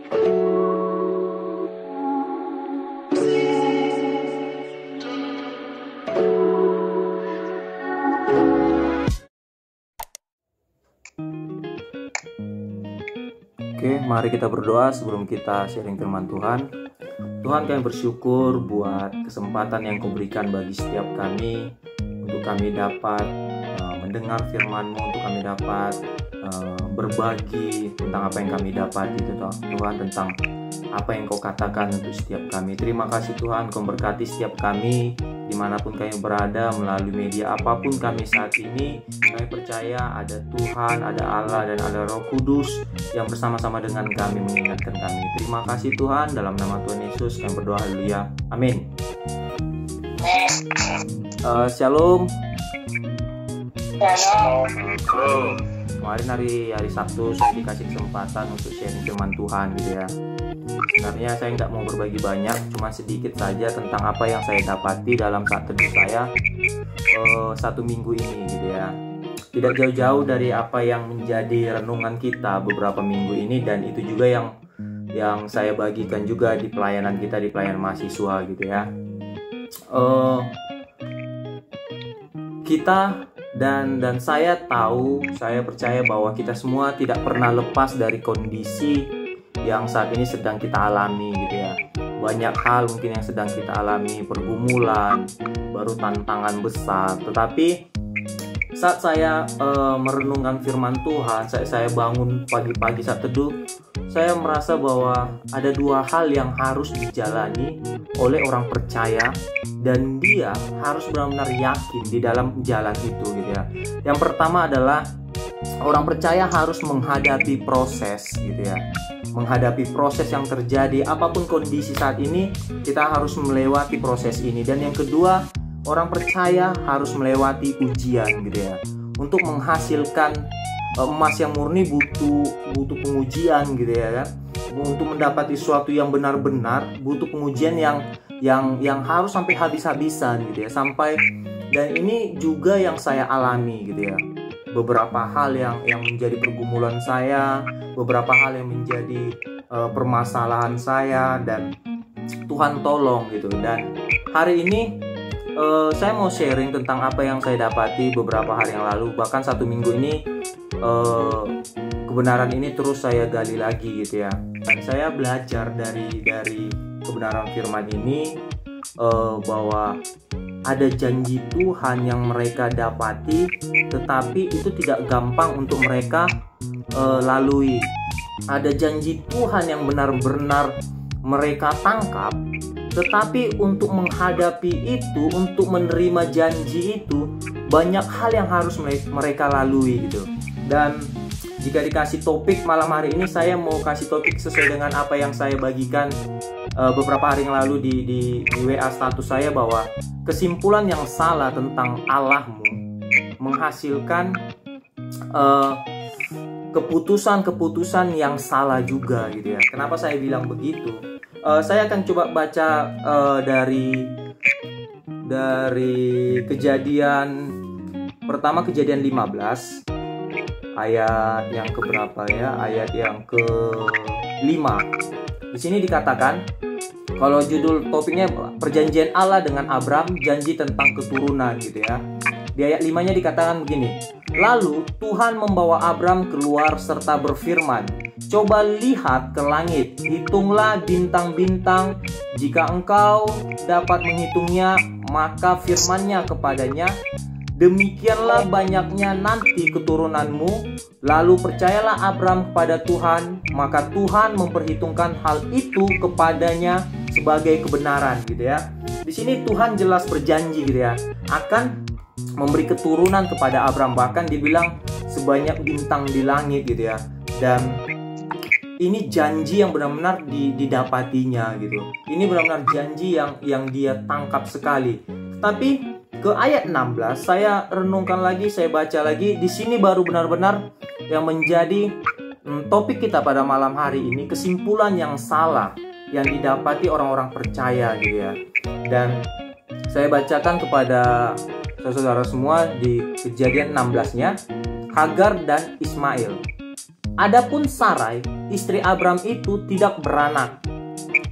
Oke, mari kita berdoa sebelum kita sharing firman Tuhan. Tuhan, kami bersyukur buat kesempatan yang Kau berikan bagi setiap kami, untuk kami dapat mendengar firman-Mu, untuk kami dapat berbagi tentang apa yang kami dapat itu Tuhan, tentang apa yang Kau katakan untuk setiap kami. Terima kasih Tuhan, Kau berkati setiap kami dimanapun kami berada, melalui media apapun kami saat ini. Kami percaya ada Tuhan, ada Allah, dan ada Roh Kudus yang bersama-sama dengan kami mengingatkan kami. Terima kasih Tuhan, dalam nama Tuhan Yesus kami berdoa, haleluya, amin. Shalom. Kemarin hari Sabtu saya dikasih kesempatan untuk sharing firman Tuhan gitu ya. Sebenarnya saya nggak mau berbagi banyak, cuma sedikit saja tentang apa yang saya dapati dalam saat teduh saya satu minggu ini gitu ya. Tidak jauh-jauh dari apa yang menjadi renungan kita beberapa minggu ini, dan itu juga yang saya bagikan juga di pelayanan kita, di pelayanan mahasiswa gitu ya. Kita dan saya tahu, saya percaya bahwa kita semua tidak pernah lepas dari kondisi yang saat ini sedang kita alami gitu ya. Banyak hal mungkin yang sedang kita alami, pergumulan, baru tantangan besar. Tetapi saat saya merenungkan firman Tuhan, saya bangun pagi-pagi saat teduh, saya merasa bahwa ada dua hal yang harus dijalani oleh orang percaya, dan dia harus benar-benar yakin di dalam jalan itu gitu ya. Yang pertama adalah orang percaya harus menghadapi proses gitu ya. Menghadapi proses yang terjadi, apapun kondisi saat ini, kita harus melewati proses ini. Dan yang kedua, orang percaya harus melewati ujian gitu ya. Untuk menghasilkan emas yang murni butuh pengujian gitu ya kan. Untuk mendapati sesuatu yang benar-benar butuh pengujian yang harus sampai habis-habisan gitu ya. Dan ini juga yang saya alami gitu ya. Beberapa hal yang menjadi pergumulan saya, beberapa hal yang menjadi permasalahan saya, dan Tuhan tolong gitu. Dan hari ini saya mau sharing tentang apa yang saya dapati beberapa hari yang lalu. Bahkan satu minggu ini kebenaran ini terus saya gali lagi gitu ya. Dan saya belajar dari kebenaran firman ini bahwa ada janji Tuhan yang mereka dapati, tetapi itu tidak gampang untuk mereka lalui. Ada janji Tuhan yang benar-benar mereka tangkap, tetapi untuk menghadapi itu, untuk menerima janji itu, banyak hal yang harus mereka lalui gitu. Dan jika dikasih topik malam hari ini, saya mau kasih topik sesuai dengan apa yang saya bagikan beberapa hari yang lalu di WA status saya, bahwa kesimpulan yang salah tentang Allahmu menghasilkan keputusan-keputusan yang salah juga gitu ya. Kenapa saya bilang begitu? Saya akan coba baca dari kejadian pertama, kejadian 15 ayat yang keberapa ya? Ayat yang ke-5. Di sini dikatakan, kalau judul topiknya perjanjian Allah dengan Abram, janji tentang keturunan gitu ya. Di ayat 5-nya dikatakan begini. Lalu Tuhan membawa Abram keluar serta berfirman, coba lihat ke langit, hitunglah bintang-bintang, jika engkau dapat menghitungnya. Maka firman-Nya kepadanya, demikianlah banyaknya nanti keturunanmu. Lalu percayalah Abram kepada Tuhan, maka Tuhan memperhitungkan hal itu kepadanya sebagai kebenaran gitu ya. Di sini Tuhan jelas berjanji gitu ya, akan memberi keturunan kepada Abram. Bahkan dibilang sebanyak bintang di langit gitu ya. Dan ini janji yang benar-benar didapatinya gitu. Ini benar-benar janji yang dia tangkap sekali. Tapi ke ayat 16 saya renungkan lagi, saya baca lagi. Di sini baru benar-benar yang menjadi topik kita pada malam hari ini, kesimpulan yang salah yang didapati orang-orang percaya gitu ya. Dan saya bacakan kepada saudara semua di kejadian 16-nya, Hagar dan Ismail. Adapun Sarai, istri Abram itu tidak beranak.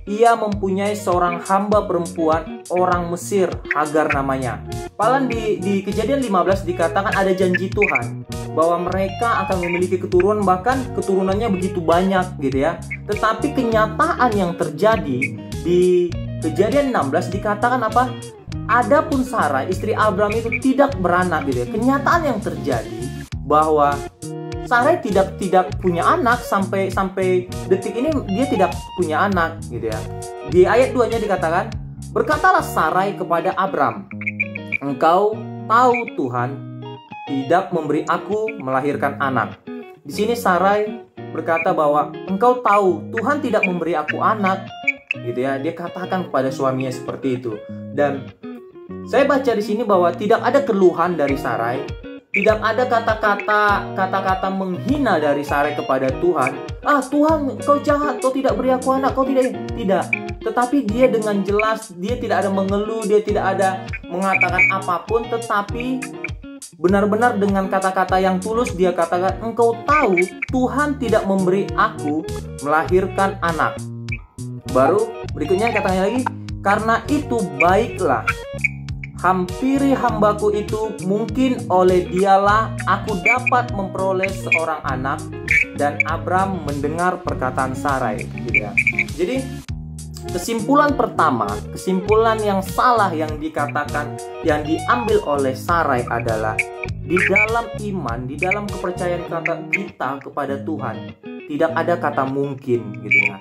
Ia mempunyai seorang hamba perempuan orang Mesir, Hagar namanya. Palan di Kejadian 15 dikatakan ada janji Tuhan bahwa mereka akan memiliki keturunan, bahkan keturunannya begitu banyak gitu ya. Tetapi kenyataan yang terjadi di Kejadian 16 dikatakan apa? Adapun Sarai, istri Abram itu tidak beranak gitu ya. Kenyataan yang terjadi bahwa Sarai tidak punya anak sampai detik ini, dia tidak punya anak gitu ya. Di ayat 2-nya dikatakan, berkatalah Sarai kepada Abram, engkau tahu Tuhan tidak memberi aku melahirkan anak. Di sini Sarai berkata bahwa engkau tahu Tuhan tidak memberi aku anak gitu ya. Dia katakan kepada suaminya seperti itu. Dan saya baca di sini bahwa tidak ada keluhan dari Sarai. Tidak ada kata-kata menghina dari Sarai kepada Tuhan. Ah Tuhan, kau jahat, kau tidak beri aku anak, kau tidak. Tetapi dia dengan jelas, dia tidak ada mengeluh, dia tidak ada mengatakan apapun. Tetapi benar-benar dengan kata-kata yang tulus dia katakan, engkau tahu Tuhan tidak memberi aku melahirkan anak. Baru berikutnya katanya lagi, karena itu baiklah, hampiri hambaku itu, mungkin oleh dialah aku dapat memperoleh seorang anak. Dan Abram mendengar perkataan Sarai gitu ya. Jadi kesimpulan pertama, kesimpulan yang salah yang dikatakan, yang diambil oleh Sarai adalah di dalam iman, di dalam kepercayaan kita kepada Tuhan tidak ada kata mungkin gitu ya.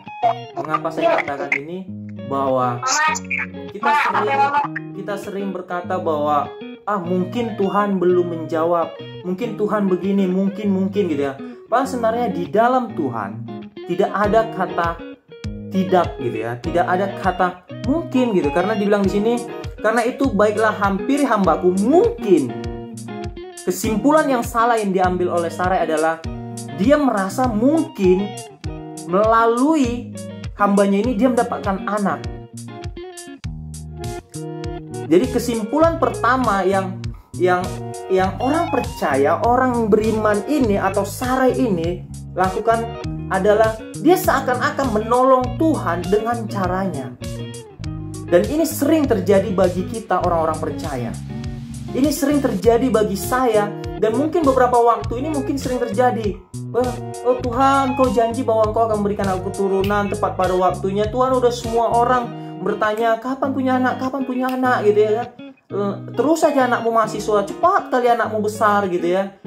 Mengapa saya katakan ini? Bahwa kita sering berkata bahwa mungkin Tuhan belum menjawab, mungkin Tuhan begini, mungkin gitu ya. Padahal sebenarnya di dalam Tuhan tidak ada kata tidak gitu ya, tidak ada kata mungkin gitu, karena dibilang di sini, karena itu baiklah hampiri hambaku mungkin. Kesimpulan yang salah yang diambil oleh Sarai adalah dia merasa mungkin melalui hambanya ini dia mendapatkan anak. Jadi kesimpulan pertama yang orang percaya, orang beriman ini atau Sarai ini lakukan adalah dia seakan-akan menolong Tuhan dengan caranya. Dan ini sering terjadi bagi kita orang-orang percaya. Ini sering terjadi bagi saya, dan mungkin beberapa waktu ini mungkin sering terjadi. Oh Tuhan, kau janji bahwa engkau akan memberikan aku keturunan tepat pada waktunya. Tuhan, udah semua orang bertanya kapan punya anak gitu ya. Terus saja anakmu mahasiswa, cepat kali anakmu besar gitu ya.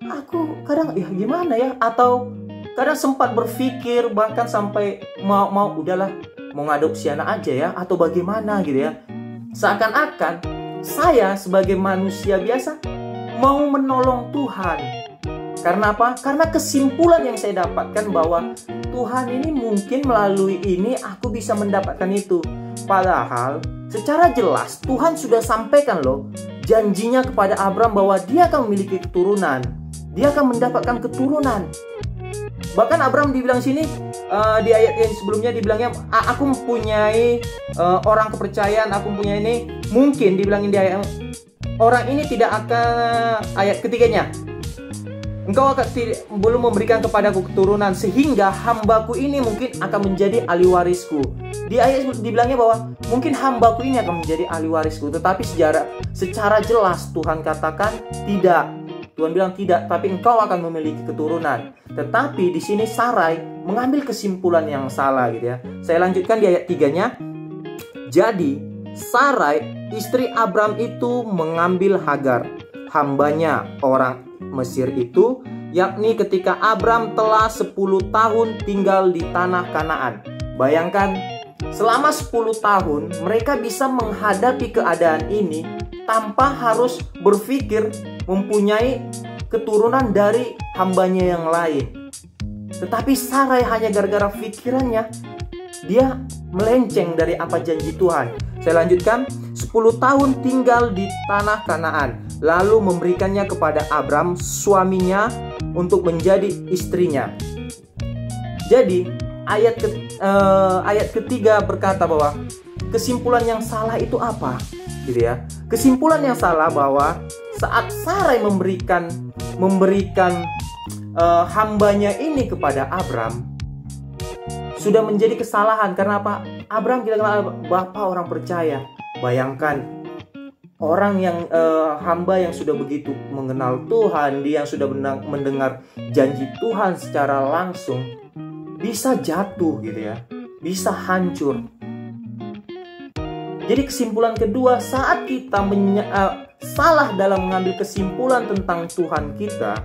Aku kadang gimana ya, atau kadang sempat berpikir bahkan sampai mau udahlah, mau ngadopsi anak aja ya, atau bagaimana gitu ya. Seakan-akan saya sebagai manusia biasa mau menolong Tuhan. Karena apa? Karena kesimpulan yang saya dapatkan bahwa Tuhan ini mungkin melalui ini aku bisa mendapatkan itu. Padahal secara jelas Tuhan sudah sampaikan loh janjinya kepada Abram bahwa dia akan memiliki keturunan. Dia akan mendapatkan keturunan. Bahkan Abram dibilang sini di ayat yang sebelumnya dibilangnya aku mempunyai orang kepercayaan, aku mempunyai ini, mungkin dibilangin di ayat orang ini tidak akan, ayat ketiganya, engkau akan belum memberikan kepadaku keturunan sehingga hambaku ini mungkin akan menjadi ahli warisku. Di ayat dibilangnya bahwa mungkin hambaku ini akan menjadi ahli warisku, tetapi secara jelas Tuhan katakan tidak. Tuhan bilang tidak, tapi engkau akan memiliki keturunan. Tetapi di sini Sarai mengambil kesimpulan yang salah gitu ya. Saya lanjutkan di ayat 3-nya. Jadi Sarai istri Abram itu mengambil Hagar, hambanya orang Mesir itu, yakni ketika Abram telah 10 tahun tinggal di tanah Kanaan. Bayangkan, selama 10 tahun mereka bisa menghadapi keadaan ini tanpa harus berpikir mempunyai keturunan dari hambanya yang lain. Tetapi Sarai hanya gara-gara pikirannya, dia melenceng dari apa janji Tuhan. Saya lanjutkan, 10 tahun tinggal di tanah Kanaan, lalu memberikannya kepada Abram suaminya untuk menjadi istrinya. Jadi ayat ketiga berkata bahwa kesimpulan yang salah itu apa? Gitu ya. Kesimpulan yang salah bahwa saat Sarai memberikan hambanya ini kepada Abram sudah menjadi kesalahan. Karena apa? Abram kita kenal bapak orang percaya. Bayangkan orang yang hamba yang sudah begitu mengenal Tuhan, dia yang sudah mendengar janji Tuhan secara langsung, bisa jatuh gitu ya, bisa hancur. Jadi kesimpulan kedua, saat kita salah dalam mengambil kesimpulan tentang Tuhan kita,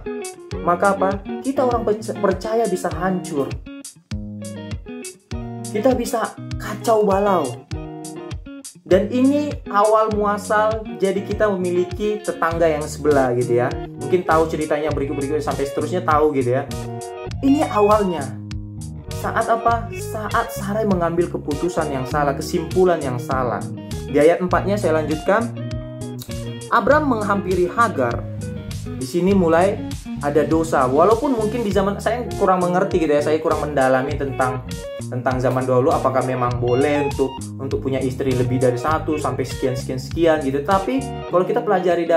maka apa? Kita orang percaya bisa hancur. Kita bisa kacau balau. Dan ini awal muasal jadi kita memiliki tetangga yang sebelah gitu ya. Mungkin tahu ceritanya berikut-berikutnya sampai seterusnya tahu gitu ya. Ini awalnya. Saat apa? Saat Sarai mengambil keputusan yang salah, kesimpulan yang salah. Di ayat 4-nya saya lanjutkan. Abram menghampiri Hagar. Di sini mulai ada dosa. Walaupun mungkin di zaman saya kurang mengerti gitu ya, saya kurang mendalami tentang zaman dahulu apakah memang boleh untuk punya istri lebih dari satu sampai sekian gitu. Tapi kalau kita pelajari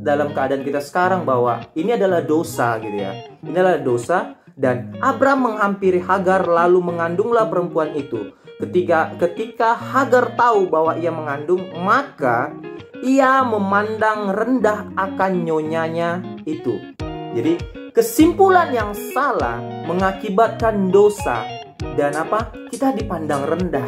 dalam keadaan kita sekarang bahwa ini adalah dosa gitu ya. Ini adalah dosa, dan Abram menghampiri Hagar lalu mengandunglah perempuan itu. Ketika Hagar tahu bahwa ia mengandung, maka ia memandang rendah akan nyonyanya itu. Jadi kesimpulan yang salah mengakibatkan dosa. Dan apa? Kita dipandang rendah.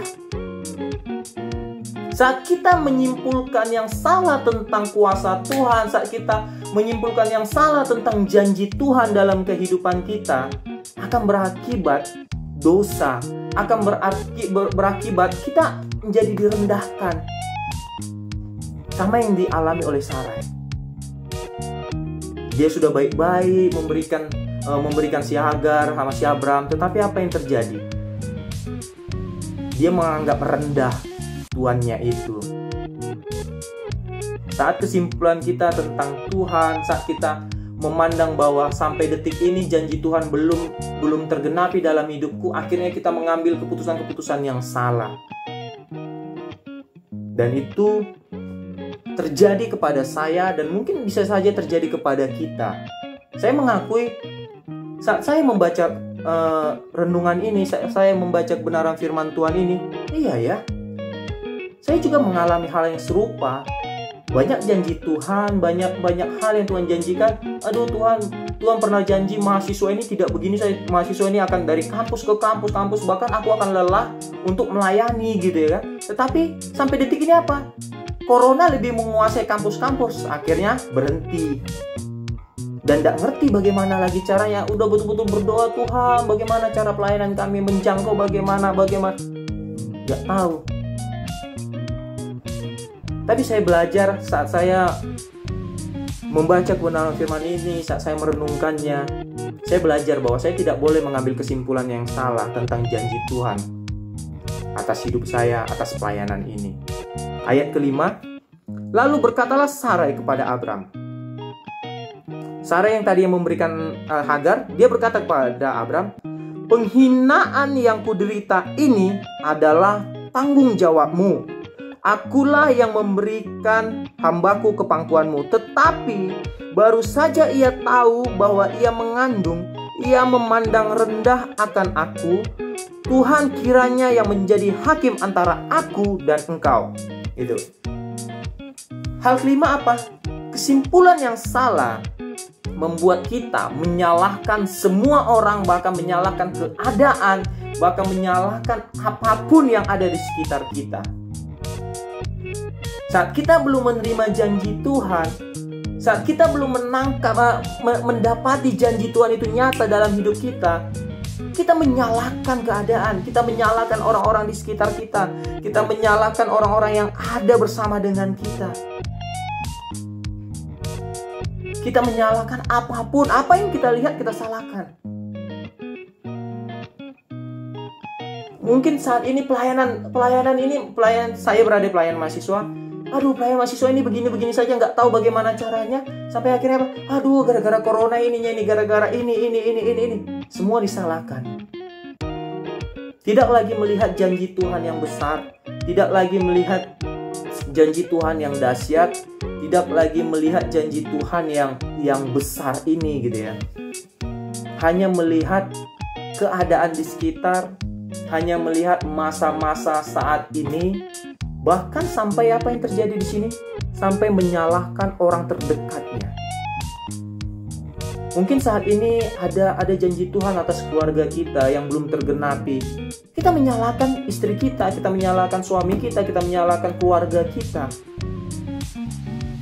Saat kita menyimpulkan yang salah tentang kuasa Tuhan, saat kita menyimpulkan yang salah tentang janji Tuhan dalam kehidupan kita, akan berakibat dosa, akan berakibat kita menjadi direndahkan. Sama yang dialami oleh Sarai. Dia sudah baik-baik memberikan si Hagar sama si Abram, tetapi apa yang terjadi? Dia menganggap rendah tuannya itu. Saat kesimpulan kita tentang Tuhan, saat kita memandang bahwa sampai detik ini janji Tuhan belum tergenapi dalam hidupku, akhirnya kita mengambil keputusan-keputusan yang salah. Dan itu terjadi kepada saya dan mungkin bisa saja terjadi kepada kita. Saya mengakui saat saya membaca renungan ini, saya membaca kebenaran firman Tuhan ini, iya ya, saya juga mengalami hal yang serupa. Banyak janji Tuhan, banyak hal yang Tuhan janjikan. Aduh, Tuhan pernah janji mahasiswa ini tidak begini, mahasiswa ini akan dari kampus ke kampus, bahkan aku akan lelah untuk melayani gitu ya kan. Tetapi sampai detik ini apa? Corona lebih menguasai kampus-kampus, akhirnya berhenti. Dan tidak ngerti bagaimana lagi caranya. Udah betul-betul berdoa, Tuhan bagaimana cara pelayanan kami menjangkau, bagaimana nggak tahu. Tapi saya belajar saat saya membaca kebenaran firman ini, saat saya merenungkannya, saya belajar bahwa saya tidak boleh mengambil kesimpulan yang salah tentang janji Tuhan atas hidup saya, atas pelayanan ini. Ayat kelima, lalu berkatalah Sarai kepada Abram. Sarai yang tadi yang memberikan Hagar, dia berkata kepada Abram, penghinaan yang kuderita ini adalah tanggung jawabmu. Akulah yang memberikan hambaku ke pangkuanmu. Tetapi baru saja ia tahu bahwa ia mengandung, ia memandang rendah akan aku. Tuhan kiranya yang menjadi hakim antara aku dan engkau. Itu. Hal kelima apa? Kesimpulan yang salah membuat kita menyalahkan semua orang, bahkan menyalahkan keadaan, bahkan menyalahkan apapun yang ada di sekitar kita. Saat kita belum menerima janji Tuhan, saat kita belum mendapati janji Tuhan itu nyata dalam hidup kita, kita menyalahkan keadaan, kita menyalahkan orang-orang di sekitar kita, kita menyalahkan orang-orang yang ada bersama dengan kita. Kita menyalahkan apapun, apa yang kita lihat kita salahkan. Mungkin saat ini pelayanan saya berada pelayan mahasiswa. Aduh, pelayan mahasiswa ini begini saja, nggak tahu bagaimana caranya. Sampai akhirnya apa? Aduh, gara-gara corona ininya ini, gara-gara ini. Semua disalahkan. Tidak lagi melihat janji Tuhan yang besar, tidak lagi melihat janji Tuhan yang dahsyat, tidak lagi melihat janji Tuhan yang besar ini gitu ya. hanya melihat keadaan di sekitar, hanya melihat masa-masa saat ini, bahkan sampai apa yang terjadi di sini, sampai menyalahkan orang terdekatnya. Mungkin saat ini ada janji Tuhan atas keluarga kita yang belum tergenapi. Kita menyalahkan istri kita menyalahkan suami kita menyalahkan keluarga kita.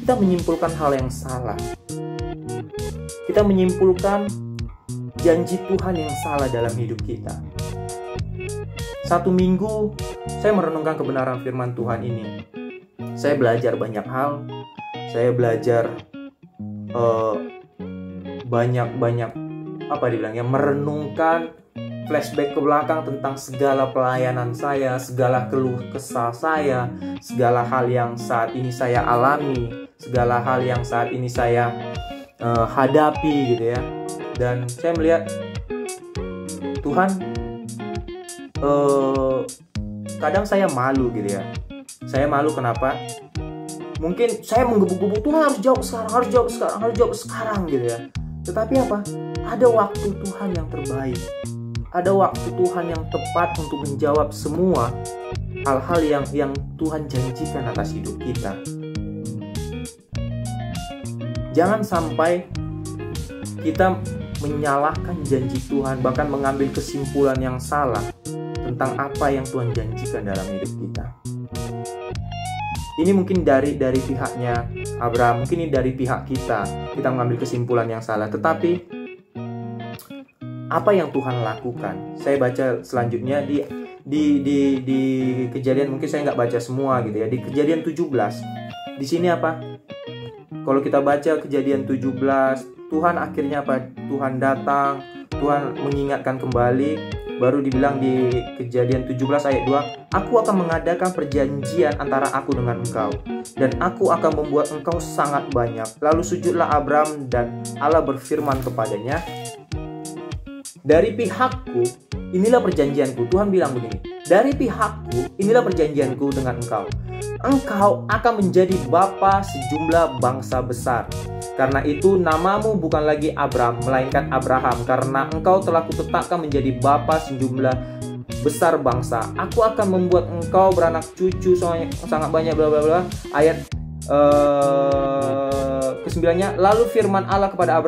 Kita menyimpulkan hal yang salah. Kita menyimpulkan janji Tuhan yang salah dalam hidup kita. Satu minggu saya merenungkan kebenaran firman Tuhan ini. Saya belajar banyak hal. Saya belajar banyak merenungkan, flashback ke belakang tentang segala pelayanan saya, segala keluh kesah saya, segala hal yang saat ini saya alami, segala hal yang saat ini saya hadapi gitu ya. Dan saya melihat Tuhan, kadang saya malu gitu ya. Saya malu kenapa? Mungkin saya menggebu-gebu, Tuhan harus jawab sekarang gitu ya. Tetapi apa? Ada waktu Tuhan yang terbaik. Ada waktu Tuhan yang tepat untuk menjawab semua hal-hal yang Tuhan janjikan atas hidup kita. Jangan sampai kita menyalahkan janji Tuhan, bahkan mengambil kesimpulan yang salah tentang apa yang Tuhan janjikan dalam hidup kita. Ini mungkin dari pihaknya Abraham, mungkin ini dari pihak kita mengambil kesimpulan yang salah. Tetapi apa yang Tuhan lakukan? Saya baca selanjutnya di Kejadian, mungkin saya nggak baca semua gitu ya. Di Kejadian 17, di sini apa? Kalau kita baca Kejadian 17, Tuhan akhirnya apa? Tuhan datang, Tuhan mengingatkan kembali. Baru dibilang di Kejadian 17 ayat 2, aku akan mengadakan perjanjian antara aku dengan engkau, dan aku akan membuat engkau sangat banyak. Lalu sujudlah Abraham, dan Allah berfirman kepadanya, dari pihakku inilah perjanjianku. Tuhan bilang begini, dari pihakku inilah perjanjianku dengan engkau. Engkau akan menjadi bapa sejumlah bangsa besar. Karena itu namamu bukan lagi Abram, melainkan Abraham, karena engkau telah kutetapkan menjadi bapa sejumlah besar bangsa. Aku akan membuat engkau beranak cucu sangat banyak, bla bla bla. Ayat ke-9-nya, lalu firman Allah kepada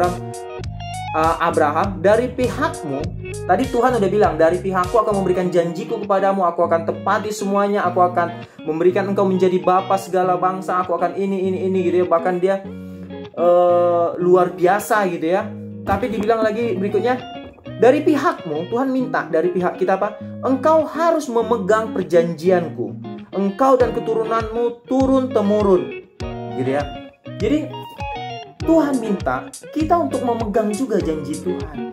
Abraham, dari pihakmu, tadi Tuhan udah bilang, dari pihakku akan memberikan janjiku kepadamu, aku akan tepati semuanya, aku akan memberikan engkau menjadi bapa segala bangsa, aku akan ini gitu ya. Bahkan dia luar biasa gitu ya. Tapi dibilang lagi berikutnya, dari pihakmu, Tuhan minta dari pihak kita apa? Engkau harus memegang perjanjianku, engkau dan keturunanmu turun temurun gitu ya. Jadi Tuhan minta kita untuk memegang juga janji Tuhan.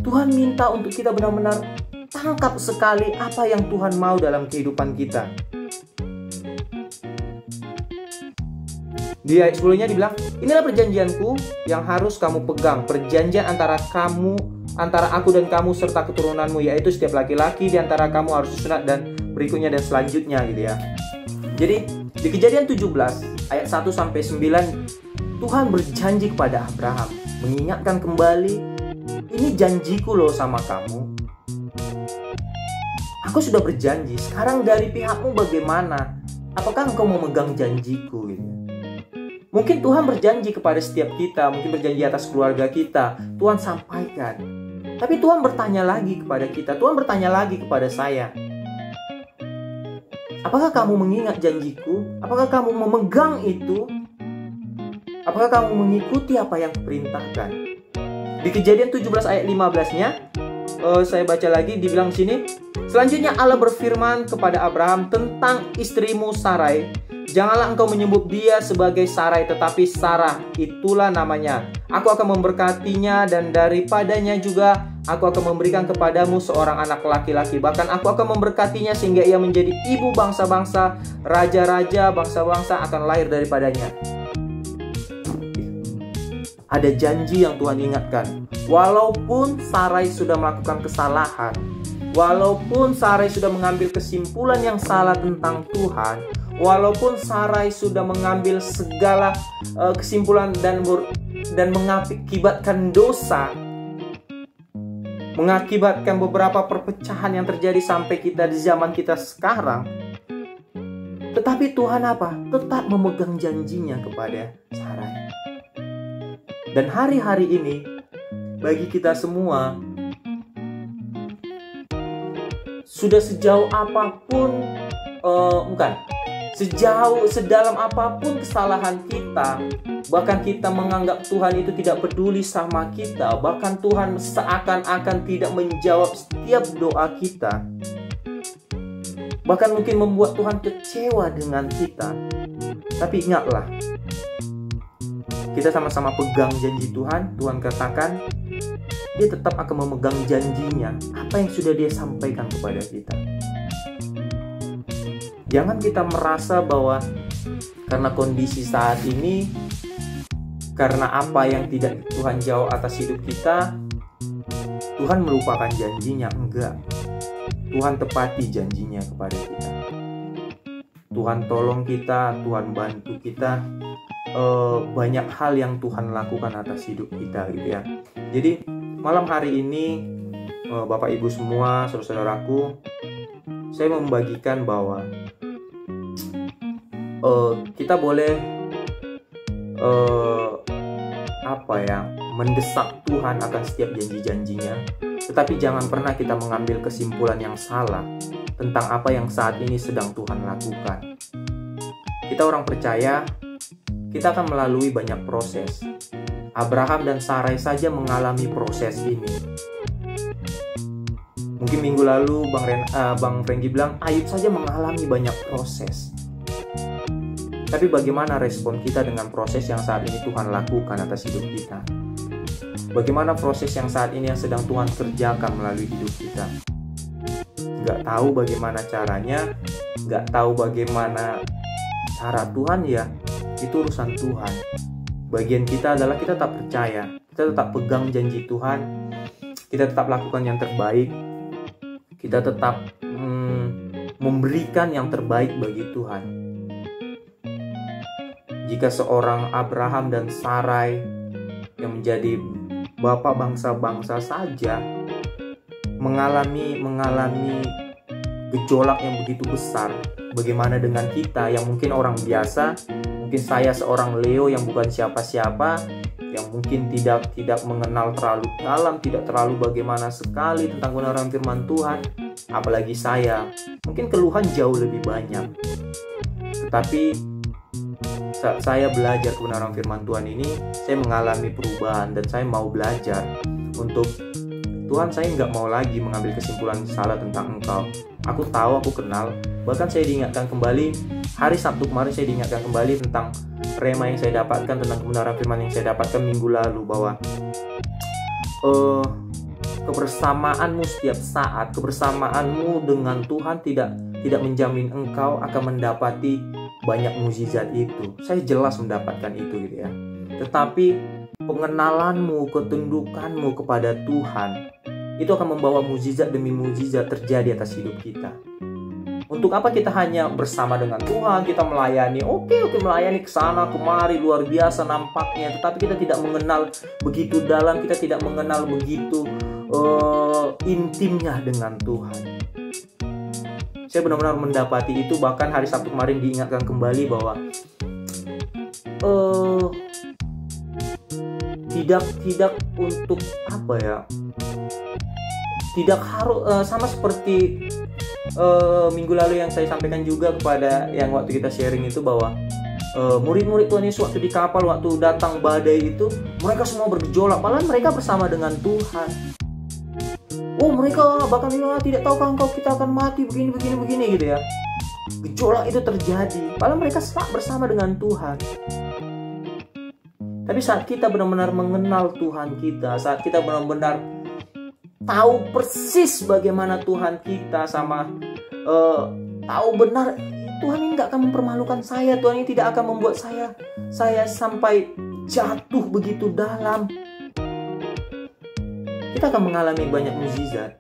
Tuhan minta untuk kita benar-benar tangkap sekali apa yang Tuhan mau dalam kehidupan kita. Di ayat 10-nya dibilang, inilah perjanjianku yang harus kamu pegang, perjanjian antara aku dan kamu serta keturunanmu, yaitu setiap laki-laki di antara kamu harus disunat, dan berikutnya dan selanjutnya gitu ya. Jadi di Kejadian 17 ayat 1-9, Tuhan berjanji kepada Abraham, mengingatkan kembali, ini janjiku loh sama kamu. Aku sudah berjanji, sekarang dari pihakmu bagaimana? Apakah engkau memegang janjiku gitu? Mungkin Tuhan berjanji kepada setiap kita, mungkin berjanji atas keluarga kita, Tuhan sampaikan. Tapi Tuhan bertanya lagi kepada kita, Tuhan bertanya lagi kepada saya, apakah kamu mengingat janjiku? Apakah kamu memegang itu? Apakah kamu mengikuti apa yang kuperintahkan? Di Kejadian 17 ayat 15-nya, saya baca lagi, dibilang sini, selanjutnya Allah berfirman kepada Abraham tentang istrimu Sarai, janganlah engkau menyebut dia sebagai Sarai, tetapi Sarah, itulah namanya. Aku akan memberkatinya, dan daripadanya juga aku akan memberikan kepadamu seorang anak laki-laki. Bahkan aku akan memberkatinya sehingga ia menjadi ibu bangsa-bangsa, raja-raja bangsa-bangsa akan lahir daripadanya. Ada janji yang Tuhan ingatkan. Walaupun Sarai sudah melakukan kesalahan, walaupun Sarai sudah mengambil kesimpulan yang salah tentang Tuhan, walaupun Sarai sudah mengambil segala kesimpulan dan dan mengakibatkan dosa, mengakibatkan beberapa perpecahan yang terjadi sampai kita di zaman kita sekarang. Tetapi Tuhan apa? Tetap memegang janjinya kepada Sarai. Dan hari-hari ini bagi kita semua, sudah sejauh apapun sedalam apapun kesalahan kita, bahkan kita menganggap Tuhan itu tidak peduli sama kita, bahkan Tuhan seakan-akan tidak menjawab setiap doa kita, bahkan mungkin membuat Tuhan kecewa dengan kita. Tapi ingatlah, kita sama-sama pegang janji Tuhan. Tuhan katakan Dia tetap akan memegang janjinya, apa yang sudah Dia sampaikan kepada kita. Jangan kita merasa bahwa karena kondisi saat ini, karena apa yang tidak Tuhan jawab atas hidup kita, Tuhan melupakan janjinya. Enggak, Tuhan tepati janjinya kepada kita. Tuhan tolong kita, Tuhan bantu kita. Banyak hal yang Tuhan lakukan atas hidup kita gitu ya. Jadi malam hari ini, Bapak Ibu semua, saudara-saudaraku, saya membagikan bahwa kita boleh mendesak Tuhan akan setiap janji-janjinya, tetapi jangan pernah kita mengambil kesimpulan yang salah tentang apa yang saat ini sedang Tuhan lakukan. Kita orang percaya, kita akan melalui banyak proses. Abraham dan Sarai saja mengalami proses ini. Mungkin minggu lalu Bang Franky bilang Ayub saja mengalami banyak proses. Tapi bagaimana respon kita dengan proses yang saat ini Tuhan lakukan atas hidup kita? Bagaimana proses yang saat ini yang sedang Tuhan kerjakan melalui hidup kita? Nggak tahu bagaimana caranya, nggak tahu bagaimana cara Tuhan ya, itu urusan Tuhan. Bagian kita adalah kita tetap percaya, kita tetap pegang janji Tuhan, kita tetap lakukan yang terbaik, kita tetap memberikan yang terbaik bagi Tuhan. Jika seorang Abraham dan Sarai yang menjadi bapak bangsa-bangsa saja mengalami gejolak yang begitu besar, bagaimana dengan kita yang mungkin orang biasa? Mungkin saya seorang Leo yang bukan siapa-siapa, yang mungkin tidak mengenal terlalu dalam, tidak terlalu bagaimana sekali tentang kebenaran firman Tuhan. Apalagi saya, mungkin keluhan jauh lebih banyak. Tetapi saat saya belajar kebenaran firman Tuhan ini, saya mengalami perubahan dan saya mau belajar untuk Tuhan, saya nggak mau lagi mengambil kesimpulan salah tentang Engkau. Aku tahu, aku kenal. Bahkan saya diingatkan kembali, hari Sabtu kemarin saya diingatkan kembali tentang rema yang saya dapatkan, tentang kebenaran firman yang saya dapatkan minggu lalu, bahwa kebersamaanmu setiap saat, kebersamaanmu dengan Tuhan tidak menjamin engkau akan mendapati banyak mukjizat itu. Saya jelas mendapatkan itu gitu ya. Tetapi pengenalanmu, ketundukanmu kepada Tuhan, itu akan membawa mukjizat demi mukjizat terjadi atas hidup kita. Untuk apa kita hanya bersama dengan Tuhan, kita melayani, oke, melayani kesana kemari, luar biasa nampaknya, tetapi kita tidak mengenal begitu dalam, kita tidak mengenal begitu intimnya dengan Tuhan. Saya benar-benar mendapati itu. Bahkan hari Sabtu kemarin diingatkan kembali bahwa tidak untuk apa ya, tidak harus sama seperti minggu lalu yang saya sampaikan juga kepada yang waktu kita sharing itu, bahwa murid-murid Tuhan Yesus waktu di kapal, waktu datang badai itu, mereka semua bergejolak, padahal mereka bersama dengan Tuhan. Mereka bahkan bilang, tidak tahukah engkau kita akan mati begini gitu ya. Gejolak itu terjadi, padahal mereka bersama dengan Tuhan. Tapi saat kita benar-benar mengenal Tuhan kita, saat kita benar-benar tahu persis bagaimana Tuhan kita, sama tahu benar Tuhan ini nggak akan mempermalukan saya, Tuhan ini tidak akan membuat saya sampai jatuh begitu dalam, kita akan mengalami banyak mukjizat.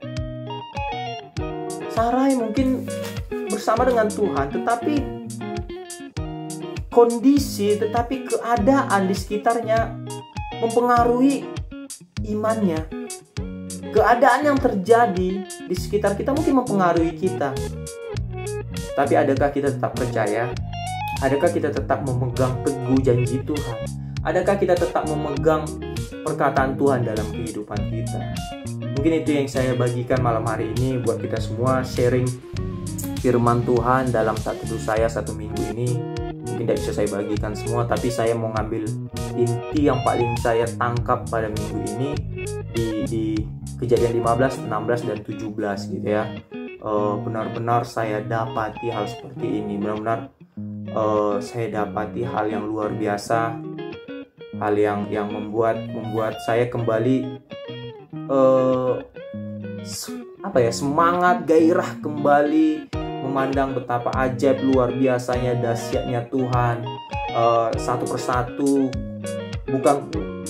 Sarai mungkin bersama dengan Tuhan, tetapi kondisi, tetapi keadaan di sekitarnya mempengaruhi imannya. Keadaan yang terjadi di sekitar kita mungkin mempengaruhi kita. Tapi adakah kita tetap percaya? Adakah kita tetap memegang teguh janji Tuhan? Adakah kita tetap memegang perkataan Tuhan dalam kehidupan kita? Mungkin itu yang saya bagikan malam hari ini buat kita semua, sharing firman Tuhan dalam satu saya satu minggu ini. Mungkin tidak bisa saya bagikan semua, tapi saya mau ngambil inti yang paling saya tangkap pada minggu ini di Kejadian 15, 16, dan 17 gitu ya. Benar-benar saya dapati hal seperti ini. Benar-benar saya dapati hal yang luar biasa, hal yang membuat saya kembali semangat, gairah kembali memandang betapa ajaib luar biasanya dahsyatnya Tuhan. Satu persatu,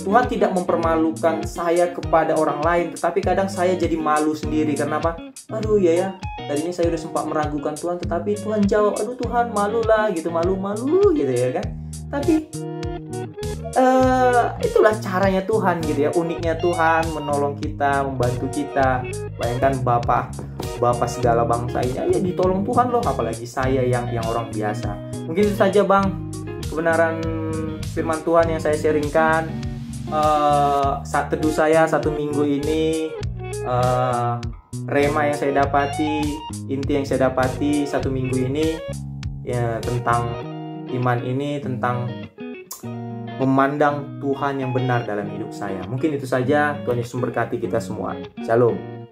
Tuhan tidak mempermalukan saya kepada orang lain, tetapi kadang saya jadi malu sendiri. Karena apa? Aduh ya, tadinya saya udah sempat meragukan Tuhan, tetapi Tuhan jawab, aduh Tuhan malu lah gitu, malu gitu ya kan. Tapi itulah caranya Tuhan gitu ya, uniknya Tuhan menolong kita, membantu kita. Bayangkan Bapak segala bangsa ini ya ditolong Tuhan loh, apalagi saya yang orang biasa. Mungkin itu saja Bang, kebenaran firman Tuhan yang saya sharingkan saat teduh saya satu minggu ini, rema yang saya dapati, inti yang saya dapati satu minggu ini ya tentang iman ini, tentang memandang Tuhan yang benar dalam hidup saya. Mungkin itu saja. Tuhan Yesus memberkati kita semua. Shalom.